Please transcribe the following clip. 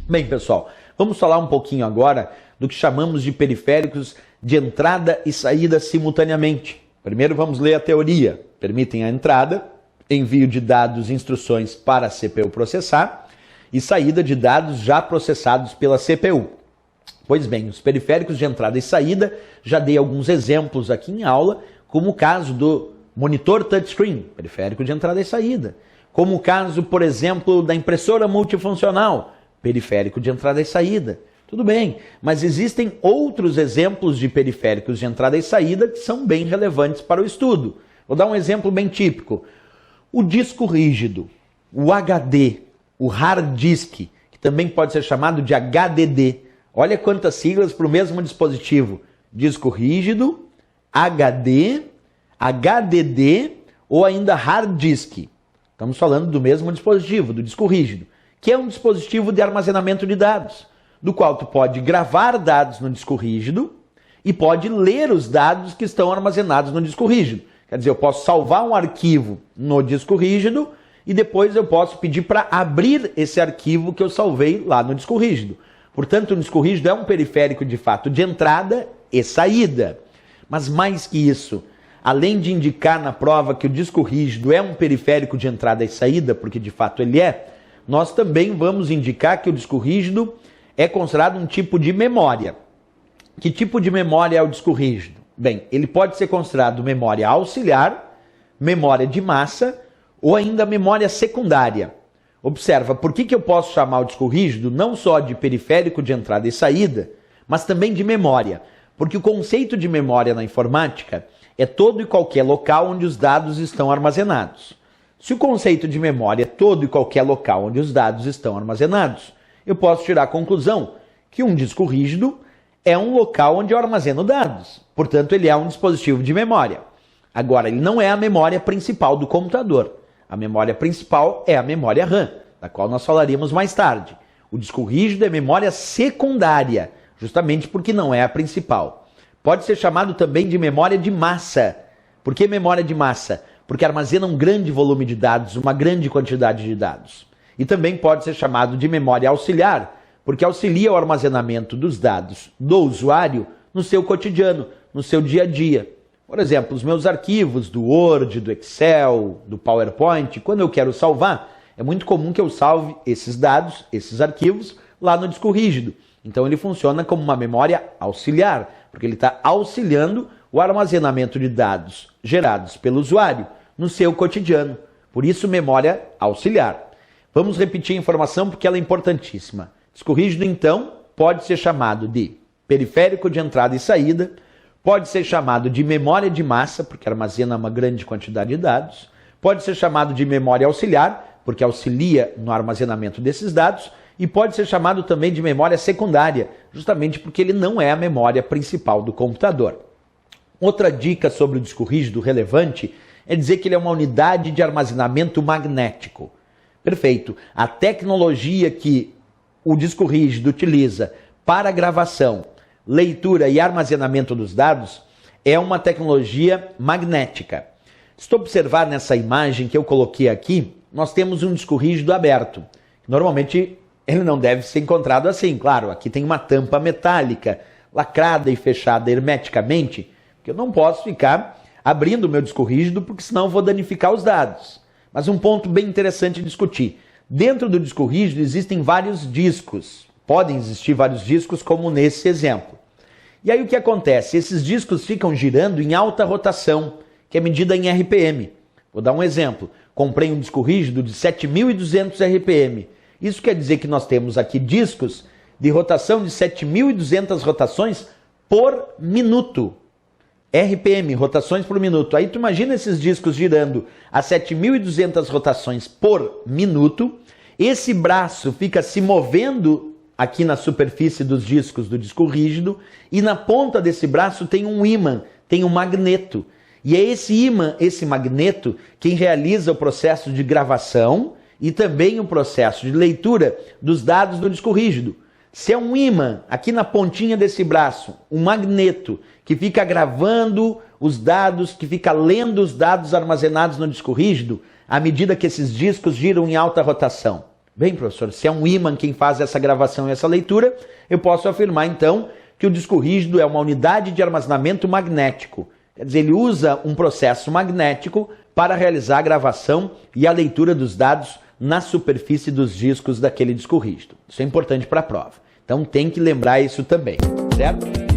Bem, pessoal, vamos falar um pouquinho agora do que chamamos de periféricos de entrada e saída simultaneamente. Primeiro vamos ler a teoria. Permitem a entrada, envio de dados e instruções para a CPU processar e saída de dados já processados pela CPU. Pois bem, os periféricos de entrada e saída, já dei alguns exemplos aqui em aula, como o caso do monitor touchscreen, periférico de entrada e saída. Como o caso, por exemplo, da impressora multifuncional, periférico de entrada e saída. Tudo bem, mas existem outros exemplos de periféricos de entrada e saída que são bem relevantes para o estudo. Vou dar um exemplo bem típico. O disco rígido, o HD, o hard disk, que também pode ser chamado de HDD. Olha quantas siglas para o mesmo dispositivo. Disco rígido, HD, HDD ou ainda hard disk. Estamos falando do mesmo dispositivo, do disco rígido, que é um dispositivo de armazenamento de dados, do qual tu pode gravar dados no disco rígido e pode ler os dados que estão armazenados no disco rígido. Quer dizer, eu posso salvar um arquivo no disco rígido e depois eu posso pedir para abrir esse arquivo que eu salvei lá no disco rígido. Portanto, o disco rígido é um periférico de fato de entrada e saída. Mas mais que isso, além de indicar na prova que o disco rígido é um periférico de entrada e saída, porque de fato ele é, nós também vamos indicar que o disco rígido é considerado um tipo de memória. Que tipo de memória é o disco rígido? Bem, ele pode ser considerado memória auxiliar, memória de massa ou ainda memória secundária. Observa, por que eu posso chamar o disco rígido não só de periférico de entrada e saída, mas também de memória? Porque o conceito de memória na informática é todo e qualquer local onde os dados estão armazenados. Se o conceito de memória é todo e qualquer local onde os dados estão armazenados, eu posso tirar a conclusão que um disco rígido é um local onde eu armazeno dados. Portanto, ele é um dispositivo de memória. Agora, ele não é a memória principal do computador. A memória principal é a memória RAM, da qual nós falaríamos mais tarde. O disco rígido é memória secundária, justamente porque não é a principal. Pode ser chamado também de memória de massa. Por que memória de massa? Porque armazena um grande volume de dados, uma grande quantidade de dados. E também pode ser chamado de memória auxiliar, porque auxilia o armazenamento dos dados do usuário no seu cotidiano, no seu dia a dia. Por exemplo, os meus arquivos do Word, do Excel, do PowerPoint, quando eu quero salvar, é muito comum que eu salve esses dados, esses arquivos, lá no disco rígido. Então ele funciona como uma memória auxiliar, porque ele está auxiliando o armazenamento de dados gerados pelo usuário no seu cotidiano. Por isso, memória auxiliar. Vamos repetir a informação porque ela é importantíssima. Disco rígido, então, pode ser chamado de periférico de entrada e saída, pode ser chamado de memória de massa, porque armazena uma grande quantidade de dados, pode ser chamado de memória auxiliar, porque auxilia no armazenamento desses dados, e pode ser chamado também de memória secundária, justamente porque ele não é a memória principal do computador. Outra dica sobre o disco rígido relevante é dizer que ele é uma unidade de armazenamento magnético. Perfeito. A tecnologia que o disco rígido utiliza para gravação, leitura e armazenamento dos dados é uma tecnologia magnética. Se tu observar nessa imagem que eu coloquei aqui, nós temos um disco rígido aberto. Normalmente ele não deve ser encontrado assim, claro, aqui tem uma tampa metálica, lacrada e fechada hermeticamente, que eu não posso ficar abrindo o meu disco rígido, porque senão eu vou danificar os dados. Mas um ponto bem interessante de discutir. Dentro do disco rígido existem vários discos. Podem existir vários discos, como nesse exemplo. E aí o que acontece? Esses discos ficam girando em alta rotação, que é medida em RPM. Vou dar um exemplo. Comprei um disco rígido de 7.200 RPM. Isso quer dizer que nós temos aqui discos de rotação de 7.200 rotações por minuto. RPM, rotações por minuto. Aí tu imagina esses discos girando a 7.200 rotações por minuto. Esse braço fica se movendo aqui na superfície dos discos do disco rígido e na ponta desse braço tem um ímã, tem um magneto. E é esse ímã, esse magneto, quem realiza o processo de gravação e também o processo de leitura dos dados do disco rígido. Se é um ímã aqui na pontinha desse braço, um magneto que fica gravando os dados, que fica lendo os dados armazenados no disco rígido, à medida que esses discos giram em alta rotação. Bem, professor, se é um ímã quem faz essa gravação e essa leitura, eu posso afirmar então que o disco rígido é uma unidade de armazenamento magnético. Quer dizer, ele usa um processo magnético para realizar a gravação e a leitura dos dados na superfície dos discos daquele disco rígido. Isso é importante para a prova. Então tem que lembrar isso também, certo?